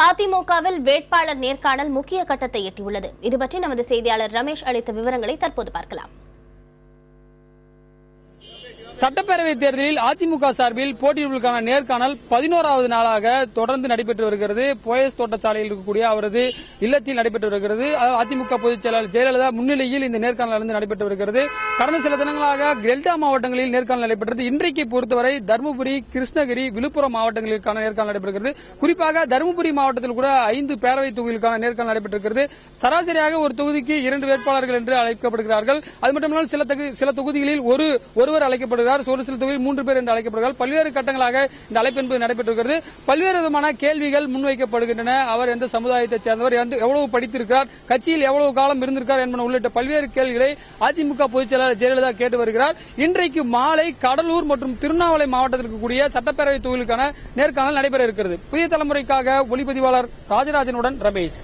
அதிமுகவில் வேட்பாளர் நேர்காணல் முக்கிய கட்டத்தை எட்டியுள்ளது. இதுபற்றி நமது செய்தியாளர் ரமேஷ் அளித்த விவரங்களை தற்போது பார்க்கலாம். சட்டப்பேரவைத் தேர்தலில் அதிமுக சார்பில் போட்டியிடுவதற்கான நேர்காணல் 11வது நாளாக தொடர்ந்து நடைபெற்று வருகிறது. போயஸ் தோட்டச்சாலையில் இருக்கக்கூடிய அவரது இல்லத்தில் நடைபெற்று வருகிறது. அதிமுக பொதுச் செயலாளர் ஜெயலலிதா முன்னிலையில் இந்த நேர்காணல் நடைபெற்று வருகிறது. கடந்த சில தினங்களாக டெல்டா மாவட்டங்களில் நேர்காணல் நடைபெற்றது. இன்றைக்கு பொறுத்தவரை தருமபுரி, கிருஷ்ணகிரி, விழுப்புரம் மாவட்டங்களுக்கான நேர்காணல் நடைபெறுகிறது. குறிப்பாக தருமபுரி மாவட்டத்தில் கூட 5 பேரவை தொகுதிகளுக்கான நேர்காணல் நடைபெற்றிருக்கிறது. சராசரியாக ஒரு தொகுதிக்கு 2 வேட்பாளர்கள் என்று அழைக்கப்படுகிறார்கள். அது மட்டுமல்லாமல் சில தொகுதிகளில் ஒருவர் அழைக்கப்படுகிறார். ஒரு சில தொகுதியில் 3 பேர் என்று அழைக்கப்படுகிறார்கள். பல்வேறு கட்டங்களாக இந்த அழைப்பு என்பது நடைபெற்றிருக்கிறது. பல்வேறு விதமான கேள்விகள் முன்வைக்கப்படுகின்றன. அவர் எந்த சமுதாயத்தைச் சேர்ந்தவர், எவ்வளவு படித்திருக்கிறார், கட்சியில் எவ்வளவு காலம் இருந்திருக்கார் என்பன உள்ளிட்ட பல்வேறு கேள்விகளை அதிமுக பொதுச் செயலாளர் ஜெயலலிதா கேட்டு வருகிறார். இன்றைக்கு மாலை கடலூர் மற்றும் திருவண்ணாமலை மாவட்டத்தில் இருக்கக்கூடிய சட்டப்பேரவை தொகுதிகளுக்கான நேர்காணல் நடைபெற இருக்கிறது. புதிய தலைமுறைக்காக ஒளிப்பதிவாளர் ராஜராஜனுடன் ரமேஷ்.